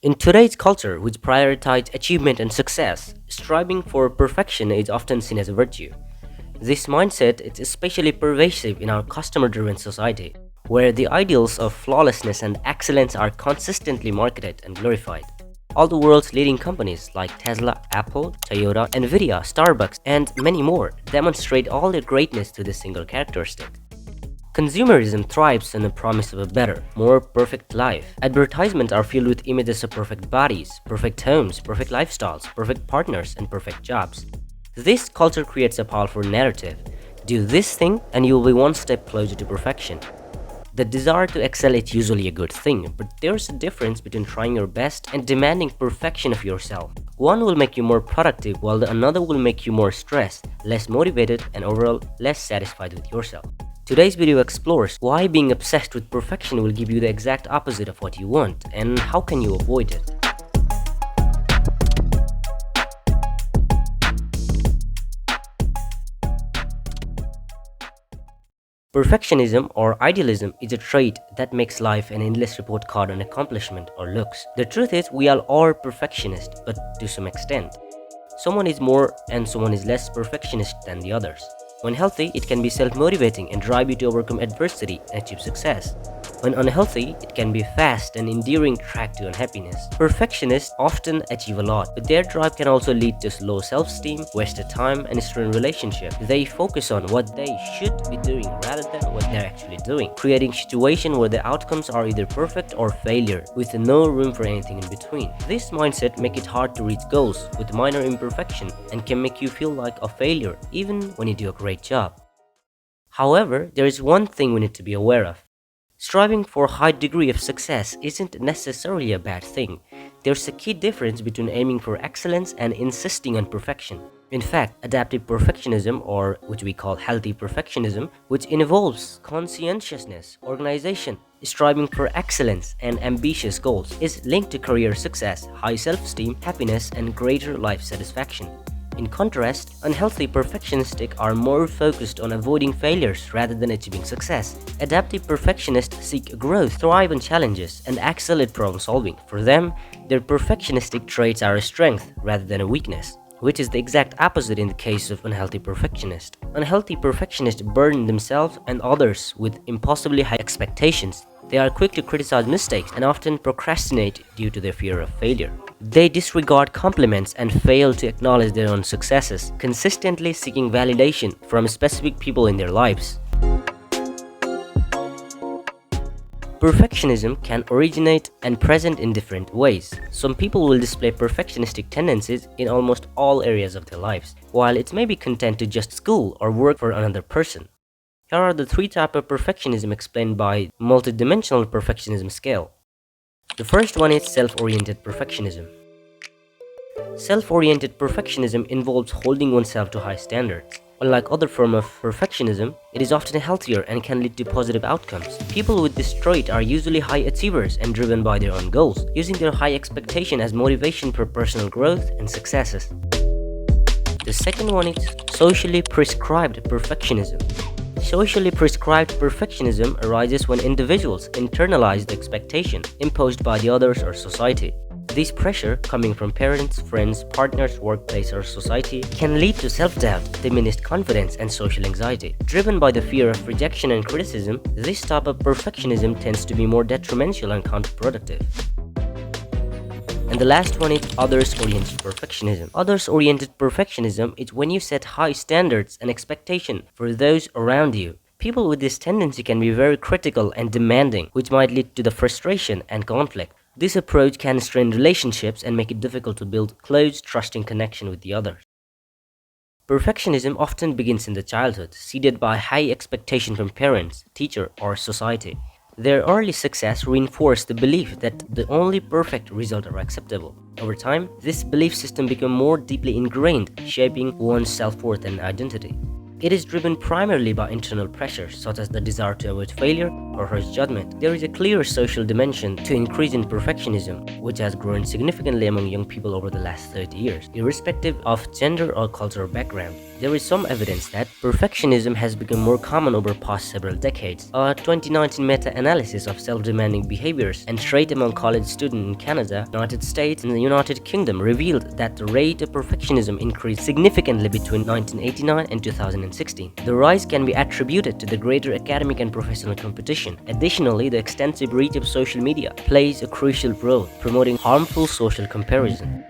In today's culture, which prioritizes achievement and success, striving for perfection is often seen as a virtue. This mindset is especially pervasive in our customer-driven society, where the ideals of flawlessness and excellence are consistently marketed and glorified. All the world's leading companies like Tesla, Apple, Toyota, Nvidia, Starbucks, and many more demonstrate all their greatness to this single characteristic. Consumerism thrives on the promise of a better, more perfect life. Advertisements are filled with images of perfect bodies, perfect homes, perfect lifestyles, perfect partners, and perfect jobs. This culture creates a powerful narrative. Do this thing and you will be one step closer to perfection. The desire to excel is usually a good thing, but there's a difference between trying your best and demanding perfection of yourself. One will make you more productive while the another will make you more stressed, less motivated, and overall less satisfied with yourself. Today's video explores why being obsessed with perfection will give you the exact opposite of what you want and how can you avoid it. Perfectionism or idealism is a trait that makes life an endless report card on accomplishment or looks. The truth is, we all are perfectionists, but to some extent. Someone is more and someone is less perfectionist than the others. When healthy, it can be self-motivating and drive you to overcome adversity and achieve success. When unhealthy, it can be a fast and enduring track to unhappiness. Perfectionists often achieve a lot, but their drive can also lead to low self-esteem, wasted time, and strained relationships. They focus on what they should be doing rather than what they're actually doing, creating situations where the outcomes are either perfect or failure, with no room for anything in between. This mindset makes it hard to reach goals with minor imperfection and can make you feel like a failure even when you do a great job. However, there is one thing we need to be aware of. Striving for a high degree of success isn't necessarily a bad thing. There's a key difference between aiming for excellence and insisting on perfection. In fact, adaptive perfectionism, or which we call healthy perfectionism, which involves conscientiousness, organization, striving for excellence, and ambitious goals, is linked to career success, high self-esteem, happiness, and greater life satisfaction. In contrast, unhealthy perfectionists are more focused on avoiding failures rather than achieving success. Adaptive perfectionists seek growth, thrive on challenges, and excel at problem solving. For them, their perfectionistic traits are a strength rather than a weakness, which is the exact opposite in the case of unhealthy perfectionists. Unhealthy perfectionists burden themselves and others with impossibly high expectations. They are quick to criticize mistakes and often procrastinate due to their fear of failure. They disregard compliments and fail to acknowledge their own successes, consistently seeking validation from specific people in their lives. Perfectionism can originate and present in different ways. Some people will display perfectionistic tendencies in almost all areas of their lives, while it may be content to just school or work for another person. Here are the three types of perfectionism explained by multidimensional perfectionism scale. The first one is self-oriented perfectionism. Self-oriented perfectionism involves holding oneself to high standards. Unlike other forms of perfectionism, it is often healthier and can lead to positive outcomes. People with this trait are usually high achievers and driven by their own goals, using their high expectation as motivation for personal growth and successes. The second one is socially prescribed perfectionism. Socially prescribed perfectionism arises when individuals internalize the expectation imposed by the others or society. This pressure, coming from parents, friends, partners, workplace, or society, can lead to self-doubt, diminished confidence, and social anxiety. Driven by the fear of rejection and criticism, this type of perfectionism tends to be more detrimental and counterproductive. And the last one is others-oriented perfectionism. Others-oriented perfectionism is when you set high standards and expectation for those around you. People with this tendency can be very critical and demanding, which might lead to the frustration and conflict. This approach can strain relationships and make it difficult to build close, trusting connection with the others. Perfectionism often begins in the childhood, seeded by high expectation from parents, teacher, or society. Their early success reinforced the belief that the only perfect results are acceptable. Over time, this belief system became more deeply ingrained, shaping one's self-worth and identity. It is driven primarily by internal pressures such as the desire to avoid failure, or harsh judgment. There is a clear social dimension to increase in perfectionism, which has grown significantly among young people over the last 30 years, irrespective of gender or cultural background. There is some evidence that perfectionism has become more common over past several decades. A 2019 meta-analysis of self-demanding behaviors and trait among college students in Canada, United States, and the United Kingdom revealed that the rate of perfectionism increased significantly between 1989 and 2016. The rise can be attributed to the greater academic and professional competition. Additionally, the extensive reach of social media plays a crucial role, promoting harmful social comparison.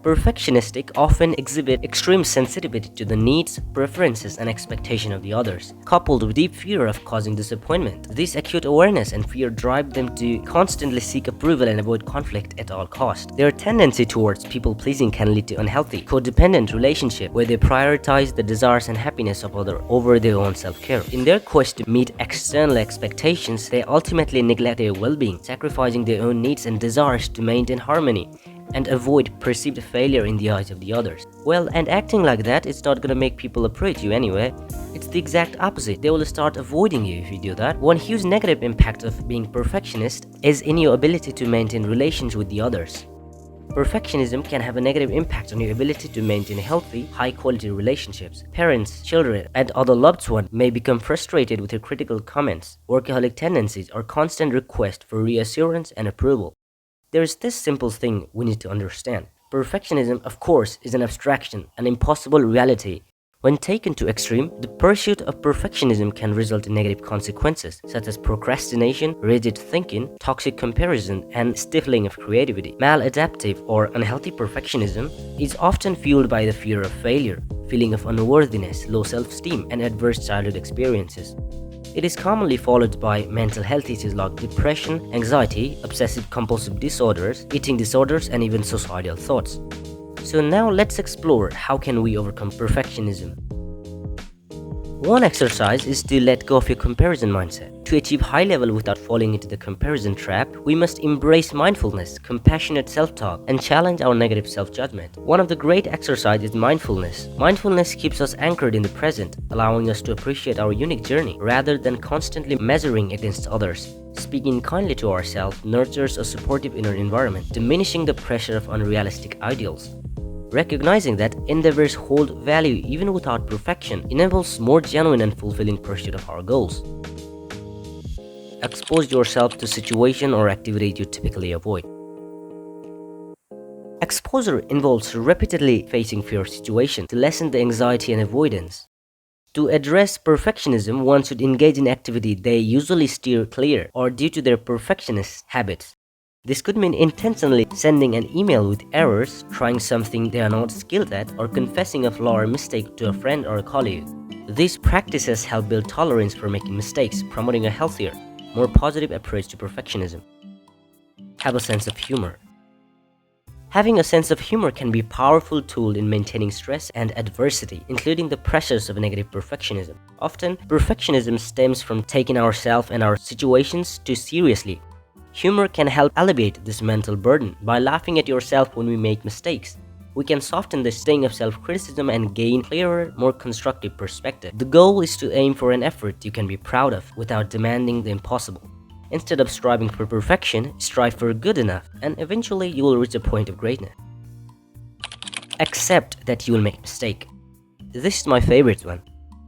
Perfectionists often exhibit extreme sensitivity to the needs, preferences, and expectations of the others, coupled with deep fear of causing disappointment. This acute awareness and fear drive them to constantly seek approval and avoid conflict at all costs. Their tendency towards people-pleasing can lead to unhealthy, codependent relationships where they prioritize the desires and happiness of others over their own self-care. In their quest to meet external expectations, they ultimately neglect their well-being, sacrificing their own needs and desires to maintain harmony and avoid perceived failure in the eyes of the others. Well, and acting like that is not gonna make people approach you anyway. It's the exact opposite. They will start avoiding you if you do that. One huge negative impact of being perfectionist is in your ability to maintain relations with the others. Perfectionism can have a negative impact on your ability to maintain healthy, high-quality relationships. Parents, children, and other loved ones may become frustrated with your critical comments, workaholic tendencies, or constant requests for reassurance and approval. There is this simple thing we need to understand. Perfectionism, of course, is an abstraction, an impossible reality. When taken to extreme, the pursuit of perfectionism can result in negative consequences, such as procrastination, rigid thinking, toxic comparison, and stifling of creativity. Maladaptive or unhealthy perfectionism is often fueled by the fear of failure, feeling of unworthiness, low self-esteem, and adverse childhood experiences. It is commonly followed by mental health issues like depression, anxiety, obsessive-compulsive disorders, eating disorders, and even suicidal thoughts. So now let's explore how can we overcome perfectionism. One exercise is to let go of your comparison mindset. To achieve high level without falling into the comparison trap, we must embrace mindfulness, compassionate self-talk, and challenge our negative self-judgment. One of the great exercises is mindfulness. Mindfulness keeps us anchored in the present, allowing us to appreciate our unique journey rather than constantly measuring against others. Speaking kindly to ourselves nurtures a supportive inner environment, diminishing the pressure of unrealistic ideals. Recognizing that endeavors hold value even without perfection enables more genuine and fulfilling pursuit of our goals. Expose yourself to situations or activities you typically avoid. Exposure involves repeatedly facing fear situations to lessen the anxiety and avoidance. To address perfectionism, one should engage in activity they usually steer clear or due to their perfectionist habits. This could mean intentionally sending an email with errors, trying something they are not skilled at, or confessing a flaw or mistake to a friend or a colleague. These practices help build tolerance for making mistakes, promoting a healthier, more positive approach to perfectionism. Have a sense of humor. Having a sense of humor can be a powerful tool in maintaining stress and adversity, including the pressures of negative perfectionism. Often, perfectionism stems from taking ourselves and our situations too seriously. Humor can help alleviate this mental burden. By laughing at yourself when we make mistakes, we can soften the sting of self-criticism and gain clearer, more constructive perspective. The goal is to aim for an effort you can be proud of without demanding the impossible. Instead of striving for perfection, strive for good enough, and eventually you will reach a point of greatness. Accept that you will make a mistake. This is my favorite one.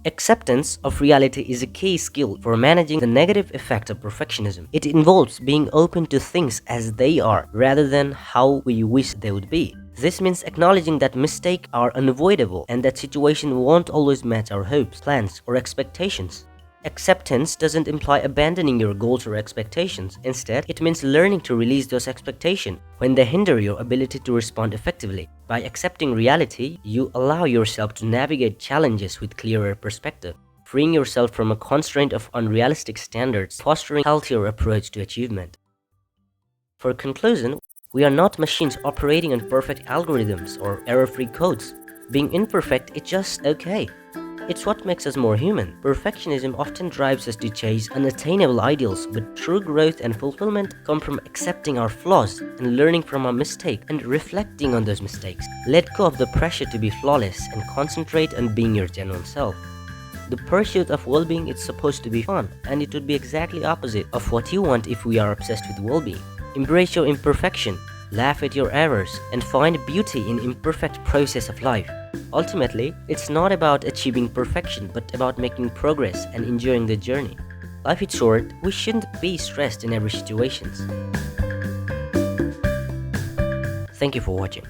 Acceptance of reality is a key skill for managing the negative effect of perfectionism. It involves being open to things as they are, rather than how we wish they would be. This means acknowledging that mistakes are unavoidable and that situations won't always match our hopes, plans, or expectations. Acceptance doesn't imply abandoning your goals or expectations. Instead, it means learning to release those expectations when they hinder your ability to respond effectively. By accepting reality, you allow yourself to navigate challenges with clearer perspective, freeing yourself from a constraint of unrealistic standards, fostering a healthier approach to achievement. For conclusion, we are not machines operating on perfect algorithms or error-free codes. Being imperfect is just okay. It's what makes us more human. Perfectionism often drives us to chase unattainable ideals, but true growth and fulfillment come from accepting our flaws and learning from our mistakes and reflecting on those mistakes. Let go of the pressure to be flawless and concentrate on being your genuine self. The pursuit of well-being is supposed to be fun, and it would be exactly opposite of what you want if we are obsessed with well-being. Embrace your imperfection, laugh at your errors, and find beauty in imperfect process of life. Ultimately, it's not about achieving perfection, but about making progress and enjoying the journey. Life is short, we shouldn't be stressed in every situation. Thank you for watching.